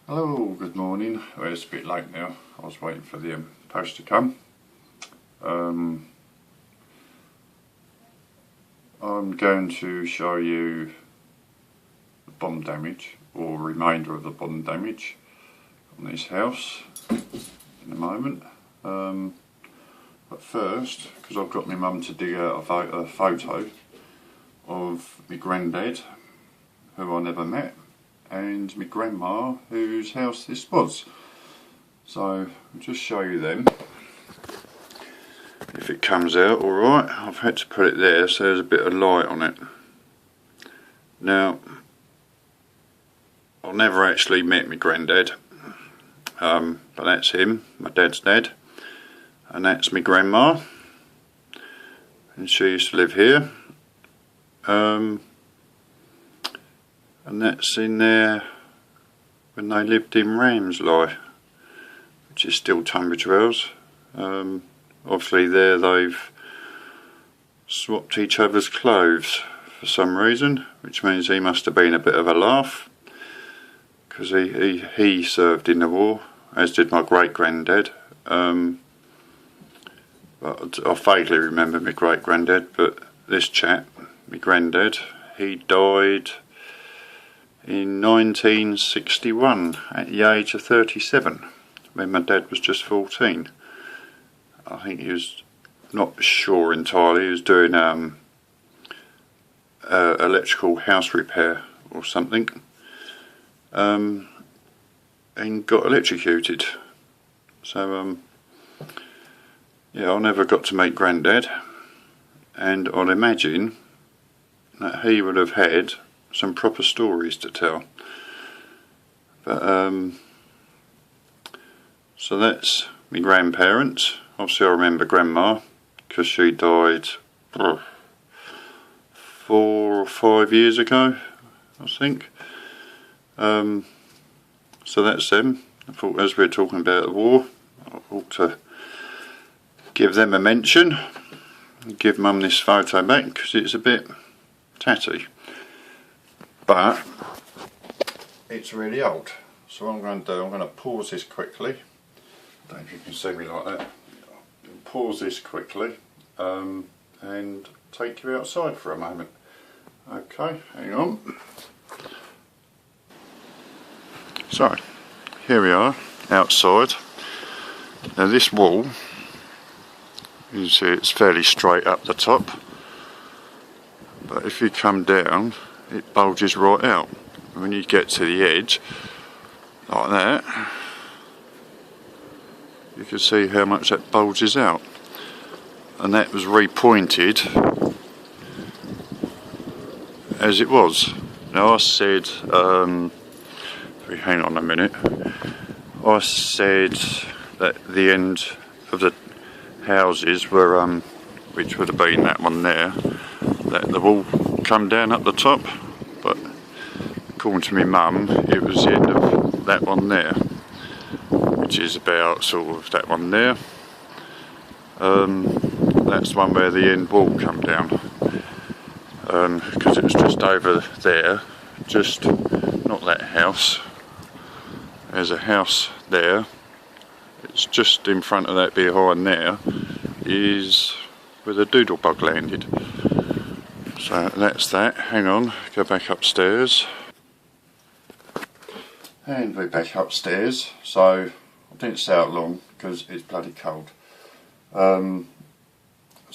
Hello, good morning. Well, it's a bit late now. I was waiting for the post to come. I'm going to show you the bomb damage, or remainder of the bomb damage on this house in a moment. But first, because I've got my mum to dig out a photo of my granddad, who I never met, and my grandma, whose house this was. So I'll just show you them. If it comes out alright, I've had to put it there so there's a bit of light on it. Now, I've never actually met my granddad, but that's him, my dad's dad, and that's my grandma, and she used to live here. And that's in there when they lived in Ramsley, which is still Tunbridge Wells. Obviously there they've swapped each other's clothes for some reason, which means he must have been a bit of a laugh, because he served in the war, as did my great granddad. But I vaguely remember my great granddad, but this chap, my granddad, he died in 1961 at the age of 37, when my dad was just 14. I think he was, not sure entirely, he was doing electrical house repair or something, and got electrocuted. So yeah, I never got to meet Grandad, and I'd imagine that he would have had some proper stories to tell. But so that's my grandparents. Obviously I remember Grandma, because she died 4 or 5 years ago, I think. So that's them. I thought, as we're talking about the war, I ought to give them a mention and give Mum this photo back, because it's a bit tatty, but it's really old. So what I'm going to do, I'm going to pause this quickly. I don't know if you can see me like that. Pause this quickly and take you outside for a moment. Okay, hang on. So here we are outside. Now this wall, you can see it's fairly straight up the top, but if you come down it bulges right out. When you get to the edge like that, you can see how much that bulges out, and that was repointed as it was. Now I said, hang on a minute, I said that the end of the houses were, which would have been that one there, that the wall come down up the top, but according to my mum it was the end of that one there, which is about sort of that one there. That's the one where the end wall come down, because it was just over there, just not that house. There's a house there, it's just in front of that behind there is where the doodlebug landed. So that's that. Hang on, go back upstairs. And we're back upstairs. So I didn't stay out long because it's bloody cold. So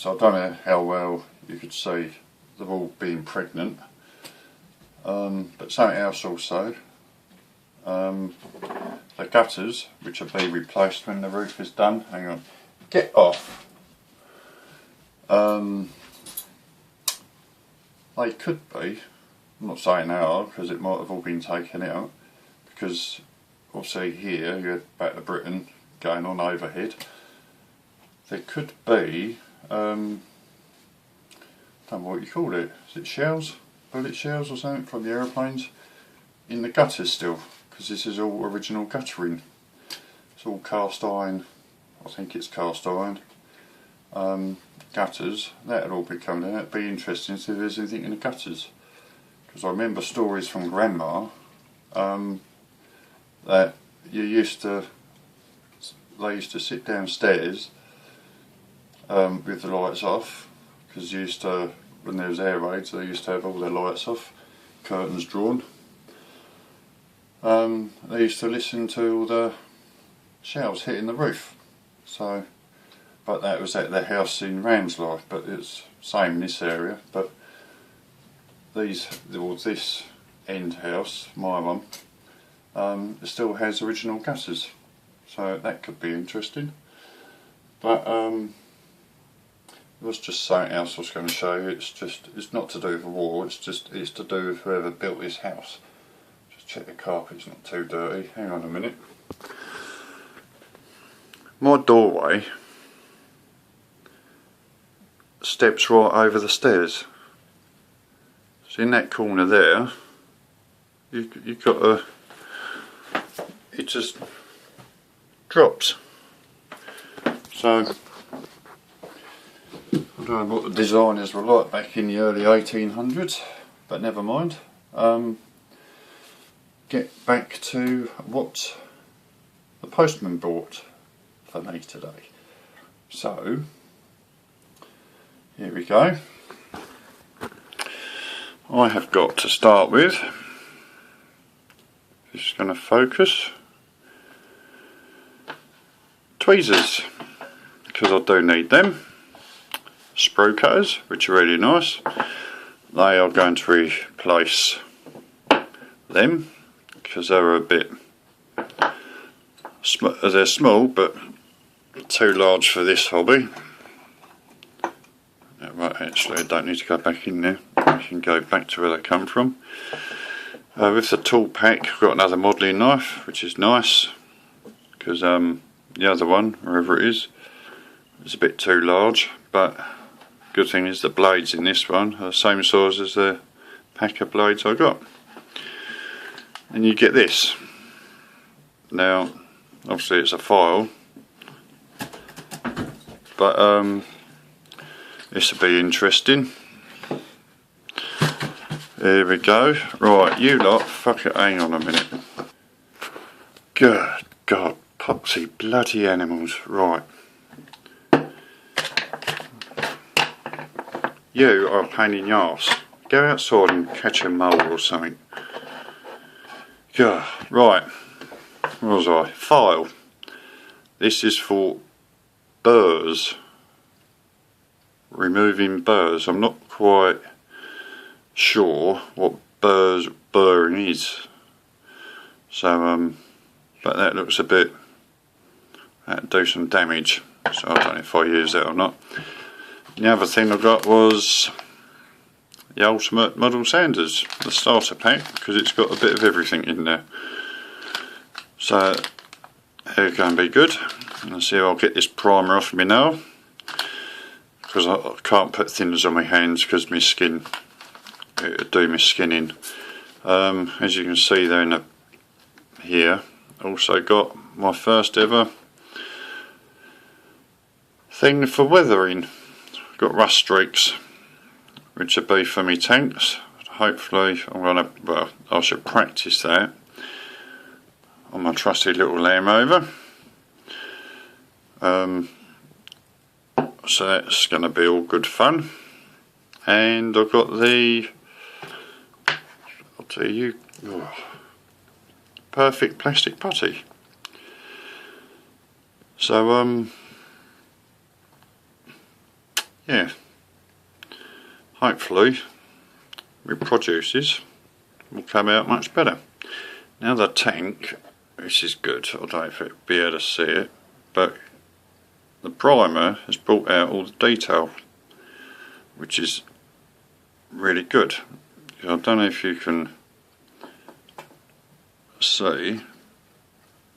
I don't know how well you could see the wall being pregnant. But something else also. The gutters, which will be replaced when the roof is done. Hang on. Get off. They could be. I'm not saying they are, because it might have all been taken out, because obviously here you had Back to Britain going on overhead. There could be, don't know what you call it, is it shells? Bullet shells or something from the aeroplanes in the gutters still, because this is all original guttering. It's all cast iron, I think it's cast iron. Gutters, that'll all be coming out. It'd be interesting to see if there's anything in the gutters, because I remember stories from Grandma that they used to sit downstairs with the lights off, because when there was air raids, they used to have all their lights off, curtains drawn. They used to listen to all the shells hitting the roof. So, but that was at their house in Ramslife, but it's same in this area. But this end house, my one, still has original gutters, so that could be interesting. But it was just something else I was going to show you. It's not to do with the war. It's to do with whoever built this house. Just check the carpet's not too dirty. Hang on a minute. My doorway steps right over the stairs. So in that corner there, you've got a. It just drops. So I don't know what the designers were like back in the early 1800s, but never mind. Get back to what the postman brought for me today. So here we go. I have got to start with, just going to focus, tweezers, because I do need them. Sprue cutters, which are really nice. They are going to replace them, because they're a bit, they're small but too large for this hobby. Right, actually I don't need to go back in there. I can go back to where they come from. With the tool pack, I've got another modelling knife, which is nice, because the other one, wherever it is a bit too large. But good thing is the blades in this one are the same size as the pack of blades I got. And you get this. Now, obviously it's a file, but this will be interesting. There we go. Right, you lot, fuck it, hang on a minute. Good God, poxy bloody animals. Right. You are a pain in the arse. Go outside and catch a mole or something. God, right. Where was I? File. This is for burrs. Removing burrs. I'm not quite sure what burring is. So but that looks a bit, that'd do some damage. So I don't know if I use that or not. The other thing I got was the Ultimate Model Sanders, the starter pack, because it's got a bit of everything in there. So they're going to be good. And see if I'll get this primer off me now, because I can't put thinners on my hands because my skin, it'll do my skin in. As you can see there in here, also got my first ever thing for weathering. Got rust streaks, which will be for me tanks. Hopefully I should practice that on my trusty little Land Rover. So that's going to be all good fun. And I've got the, I'll tell you, perfect plastic putty. So yeah, hopefully my produces will come out much better. Now the tank, this is good. I don't know if it'll be able to see it, but the primer has brought out all the detail, which is really good. I don't know if you can see.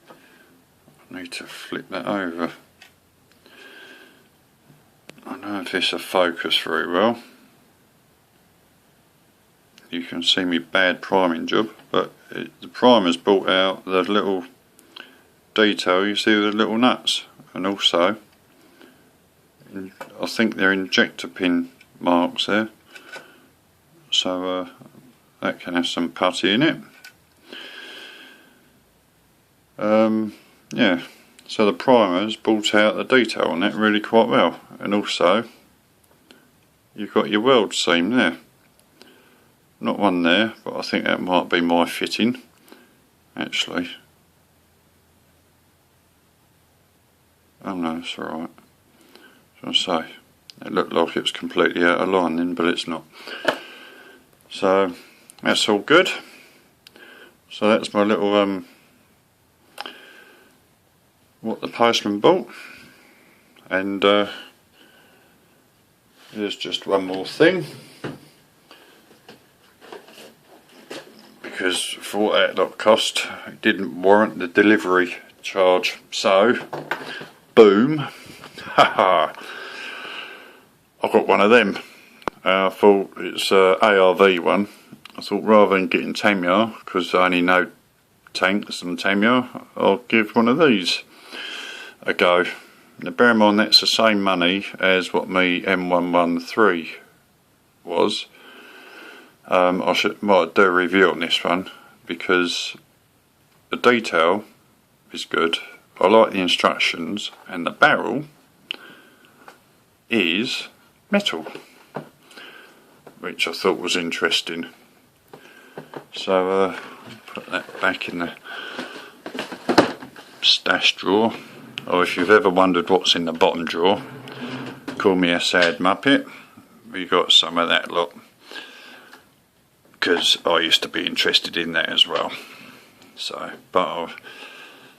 I need to flip that over. I don't know if this will focus very well. You can see me bad priming job, but the primer's brought out the little detail. You see the little nuts, and also I think they're injector pin marks there, so that can have some putty in it. Yeah, so the primer's brought out the detail on that really quite well, and also you've got your weld seam there. Not one there, but I think that might be my fitting actually. Oh no, that's alright. As I say, it looked like it was completely out of line then, but it's not. So that's all good. So that's my little what the postman bought. And there's just one more thing, because for what that lot cost, it didn't warrant the delivery charge. So boom, haha, I got one of them. I thought it's a ARV one. I thought rather than getting Tamiya, because I only know tanks and Tamiya, I'll give one of these a go. Now bear in mind that's the same money as what my M113 was. I might do a review on this one because the detail is good. I like the instructions, and the barrel is metal, which I thought was interesting. So put that back in the stash drawer. Or if you've ever wondered what's in the bottom drawer, call me a sad muppet. We got some of that lot, because I used to be interested in that as well. So, but I'm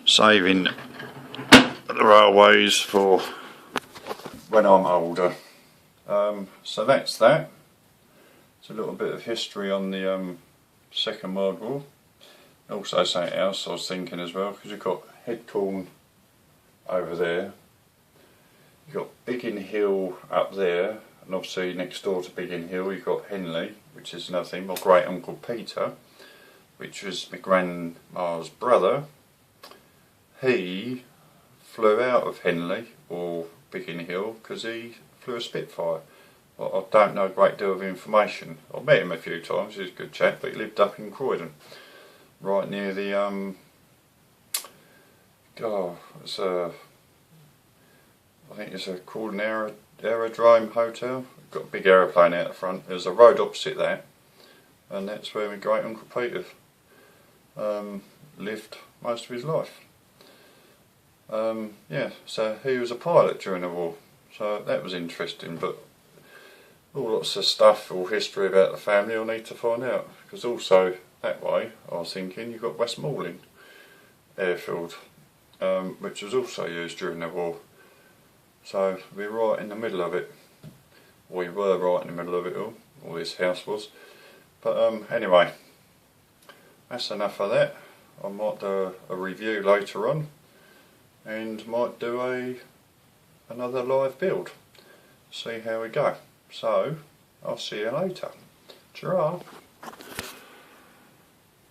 saving the railways for when I'm older. So that's that. It's a little bit of history on the Second World War. Also something else I was thinking as well, because you've got Headcorn over there, you've got Biggin Hill up there, and obviously next door to Biggin Hill you've got Henley, which is another thing. My great uncle Peter, which was my grandma's brother, he flew out of Henley or Biggin Hill because he flew a Spitfire. Well, I don't know a great deal of information. I've met him a few times, he's a good chap, but he lived up in Croydon, right near the it's I think it's called an aerodrome hotel. Got a big aeroplane out the front. There's a road opposite that, and that's where my great uncle Peter lived most of his life. Yeah, so he was a pilot during the war, so that was interesting. But all lots of stuff or history about the family I'll need to find out, because also that way I was thinking you've got Westmoreland airfield, which was also used during the war. So we're right in the middle of it. We were right in the middle of it all, or this house was. But anyway, that's enough of that. I might do a review later on, and might do another live build. See how we go. So I'll see you later. Ta-ra.